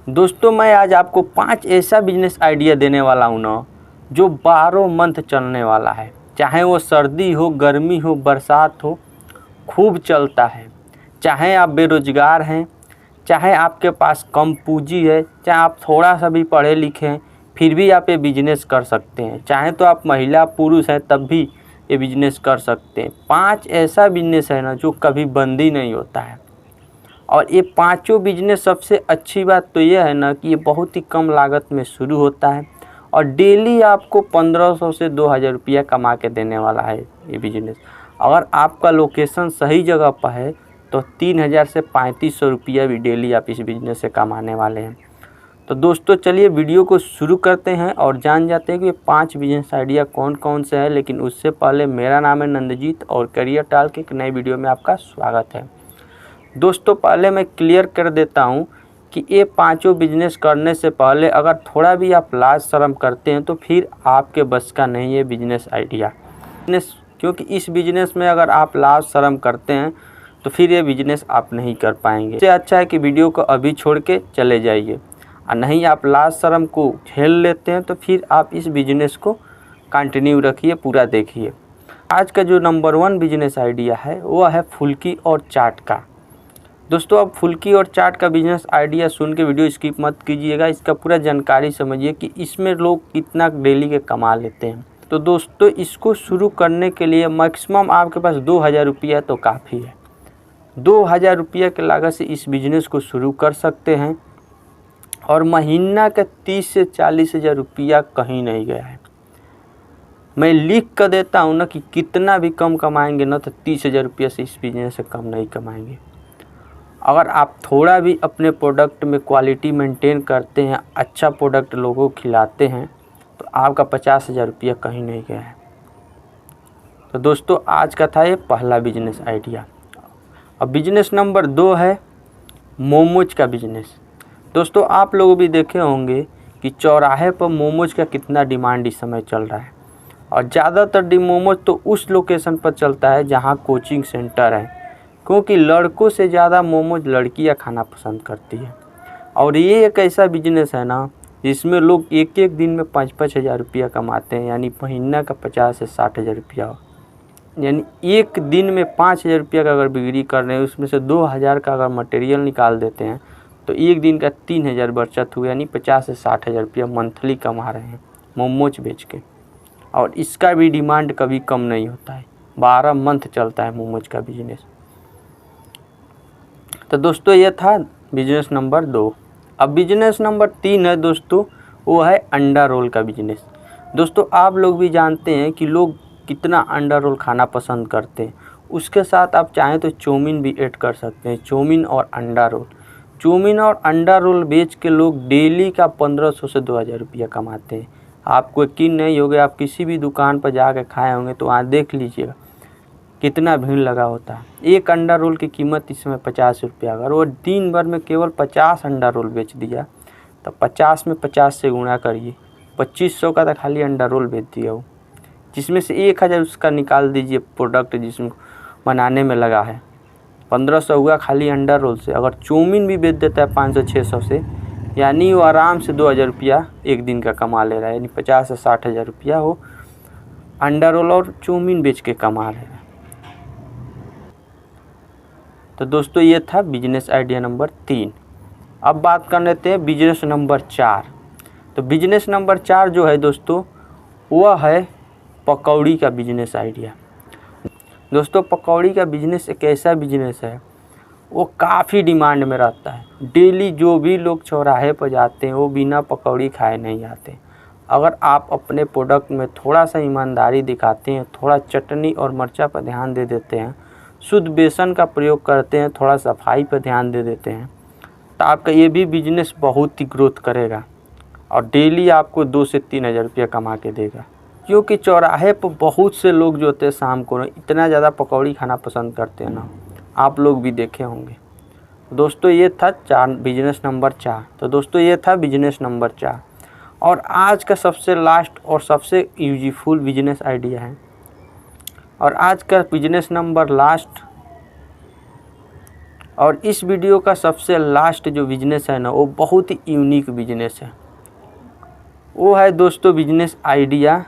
दोस्तों मैं आज आपको 5 ऐसा बिजनेस आइडिया देने वाला हूँ ना, जो 12 मंथ चलने वाला है। चाहे वो सर्दी हो, गर्मी हो, बरसात हो, खूब चलता है। चाहे आप बेरोजगार हैं, चाहे आपके पास कम पूंजी है, चाहे आप थोड़ा सा भी पढ़े लिखे हैं, फिर भी आप ये बिजनेस कर सकते हैं। चाहे तो आप महिला पुरुष हैं तब भी ये बिजनेस कर सकते हैं। 5 ऐसा बिजनेस है ना जो कभी बंद ही नहीं होता है। और ये पांचों बिजनेस, सबसे अच्छी बात तो ये है ना कि ये बहुत ही कम लागत में शुरू होता है और डेली आपको 1500 से 2000 रुपया कमा के देने वाला है ये बिजनेस। अगर आपका लोकेशन सही जगह पर है तो 3000 से 3500 रुपया भी डेली आप इस बिज़नेस से कमाने वाले हैं। तो दोस्तों चलिए वीडियो को शुरू करते हैं और जान जाते हैं कि ये 5 बिजनेस आइडिया कौन कौन से हैं। लेकिन उससे पहले मेरा नाम है नंदजीत और करियर टाल के एक नई वीडियो में आपका स्वागत है। दोस्तों पहले मैं क्लियर कर देता हूं कि ये पांचों बिजनेस करने से पहले अगर थोड़ा भी आप लाज शर्म करते हैं तो फिर आपके बस का नहीं है बिजनेस आइडिया। क्योंकि इस बिजनेस में अगर आप लाज शर्म करते हैं तो फिर ये बिजनेस आप नहीं कर पाएंगे। इससे अच्छा है कि वीडियो को अभी छोड़ के चले जाइए, और नहीं आप लाज शर्म को झेल लेते हैं तो फिर आप इस बिजनेस को कंटिन्यू रखिए, पूरा देखिए। आज का जो नंबर 1 बिजनेस आइडिया है वो है फुल्की और चाट का। दोस्तों अब फुल्की और चाट का बिजनेस आइडिया सुन के वीडियो स्किप मत कीजिएगा, इसका पूरा जानकारी समझिए कि इसमें लोग कितना डेली के कमा लेते हैं। तो दोस्तों इसको शुरू करने के लिए मैक्सिमम आपके पास 2000 रुपया तो काफ़ी है। 2000 रुपया के लागत से इस बिज़नेस को शुरू कर सकते हैं और महीना का 30 से 40 हज़ार रुपया कहीं नहीं गया है। मैं लिख कर देता हूँ ना कि कितना भी कम कमाएंगे ना तो 30,000 रुपया से इस बिज़नेस से कम नहीं कमाएंगे। अगर आप थोड़ा भी अपने प्रोडक्ट में क्वालिटी मेंटेन करते हैं, अच्छा प्रोडक्ट लोगों को खिलाते हैं, तो आपका 50,000 रुपया कहीं नहीं गया है। तो दोस्तों आज का था ये पहला बिजनेस आइडिया। अब बिजनेस नंबर 2 है मोमोज का बिजनेस। दोस्तों आप लोग भी देखे होंगे कि चौराहे पर मोमोज का कितना डिमांड इस समय चल रहा है, और ज़्यादातर मोमोज तो उस लोकेशन पर चलता है जहाँ कोचिंग सेंटर है, क्योंकि लड़कों से ज़्यादा मोमोज लड़कियां खाना पसंद करती है। और ये एक ऐसा बिजनेस है ना जिसमें लोग एक एक दिन में 5-5 हज़ार रुपया कमाते हैं, यानी महीना का 50 से 60 हज़ार रुपया। यानी एक दिन में 5,000 रुपया का अगर बिक्री कर रहे हैं, उसमें से 2000 का अगर मटेरियल निकाल देते हैं तो एक दिन का 3000 बचत हुआ, यानी 50 से 60 हज़ार रुपया मंथली कमा रहे हैं मोमोज बेच के। और इसका भी डिमांड कभी कम नहीं होता है, 12 मंथ चलता है मोमोज का बिजनेस। तो दोस्तों ये था बिजनेस नंबर 2। अब बिजनेस नंबर 3 है दोस्तों, वो है अंडा रोल का बिजनेस। दोस्तों आप लोग भी जानते हैं कि लोग कितना अंडा रोल खाना पसंद करते हैं। उसके साथ आप चाहें तो चाउमीन भी ऐड कर सकते हैं, चाउमीन और अंडा रोल। चाउमीन और अंडा रोल बेच के लोग डेली का 1500 से 2000 रुपया कमाते हैं। आपको यकीन नहीं होगा, आप किसी भी दुकान पर जाकर खाए होंगे तो वहाँ देख लीजिएगा कितना भीड़ लगा होता है। एक अंडा रोल की कीमत इस समय 50 रुपया। अगर वो दिन भर में केवल 50 अंडा रोल बेच दिया तो 50 में 50 से गुणा करिए, 2500 का तो खाली अंडा रोल बेच दिया वो, जिसमें से 1000 उसका निकाल दीजिए प्रोडक्ट जिसमें बनाने में लगा है, 1500 हुआ खाली अंडा रोल से। अगर चाउमीन भी बेच देता है 500-600 से, यानी वो आराम से 2000 रुपया एक दिन का कमा ले रहा है। यानी 50 से 60 हज़ार रुपया वो अंडा रोल और चाउमीन बेच के कमा रहे हैं। तो दोस्तों ये था बिजनेस आइडिया नंबर 3। अब बात कर लेते हैं बिजनेस नंबर 4। तो बिजनेस नंबर 4 जो है दोस्तों वह है पकौड़ी का बिजनेस आइडिया। दोस्तों पकौड़ी का बिजनेस एक ऐसा बिजनेस है वो काफ़ी डिमांड में रहता है। डेली जो भी लोग चौराहे पर जाते हैं वो बिना पकौड़ी खाए नहीं आते। अगर आप अपने प्रोडक्ट में थोड़ा सा ईमानदारी दिखाते हैं, थोड़ा चटनी और मिर्चा पर ध्यान दे देते हैं, शुद्ध बेसन का प्रयोग करते हैं, थोड़ा सफाई पर ध्यान दे देते हैं, तो आपका ये भी बिजनेस बहुत ही ग्रोथ करेगा और डेली आपको 2 से 3 हज़ार रुपया कमा के देगा। क्योंकि चौराहे पर बहुत से लोग जो होते हैं शाम को इतना ज़्यादा पकौड़ी खाना पसंद करते हैं ना, आप लोग भी देखे होंगे। दोस्तों ये था बिजनेस नंबर 4। तो दोस्तों ये था बिजनेस नंबर 4। और आज का सबसे लास्ट और सबसे यूजफुल बिजनेस आइडिया है, और आज का बिजनेस नंबर लास्ट और इस वीडियो का सबसे लास्ट जो बिजनेस है ना, वो बहुत ही यूनिक बिजनेस है। वो है दोस्तों बिजनेस आइडिया।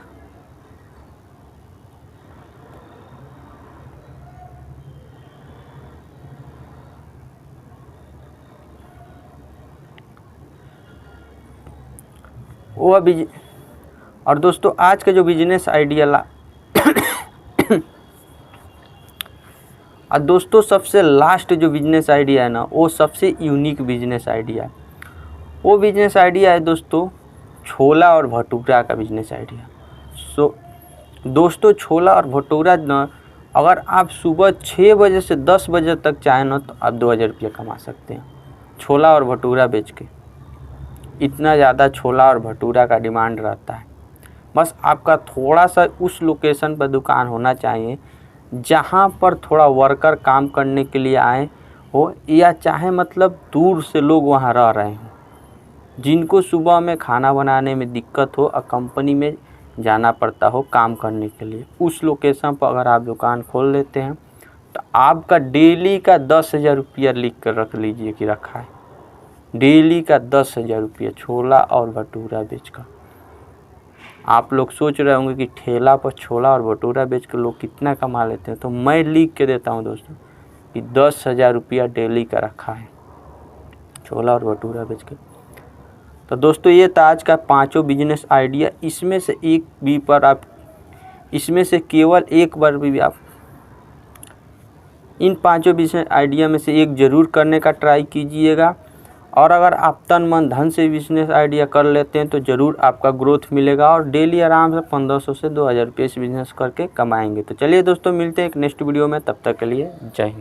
और दोस्तों आज का जो बिजनेस आइडिया और दोस्तों सबसे लास्ट जो बिजनेस आइडिया है ना, वो सबसे यूनिक बिजनेस आइडिया है। वो बिजनेस आइडिया है दोस्तों छोला और भटूरा का बिजनेस आइडिया। दोस्तों छोला और भटूरा ना, अगर आप सुबह 6 बजे से 10 बजे तक चाहें ना, तो आप 2000 रुपये कमा सकते हैं छोला और भटूरा बेच के। इतना ज़्यादा छोला और भटूरा का डिमांड रहता है। बस आपका थोड़ा सा उस लोकेशन पर दुकान होना चाहिए जहाँ पर थोड़ा वर्कर काम करने के लिए आए हो, या चाहे मतलब दूर से लोग वहाँ रह रहे हों, जिनको सुबह में खाना बनाने में दिक्कत हो और कंपनी में जाना पड़ता हो काम करने के लिए। उस लोकेशन पर अगर आप दुकान खोल लेते हैं तो आपका डेली का 10,000 रुपया लिख कर रख लीजिए कि रखा है। डेली का 10,000 रुपया छोला और भटूरा बेचकर। आप लोग सोच रहे होंगे कि ठेला पर छोला और भटूरा बेच कर लोग कितना कमा लेते हैं, तो मैं लिख के देता हूं दोस्तों कि 10,000 रुपया डेली का रखा है छोला और भटूरा बेच के। तो दोस्तों ये था आज का 5 बिजनेस आइडिया। इसमें से एक भी पर आप, इसमें से केवल एक बार भी आप इन 5 बिजनेस आइडिया में से एक ज़रूर करने का ट्राई कीजिएगा। और अगर आप तन मन धन से बिजनेस आइडिया कर लेते हैं तो ज़रूर आपका ग्रोथ मिलेगा और डेली आराम से 1500 से 2000 रुपये इस बिज़नेस करके कमाएंगे। तो चलिए दोस्तों मिलते हैं एक नेक्स्ट वीडियो में, तब तक के लिए जय हिंद।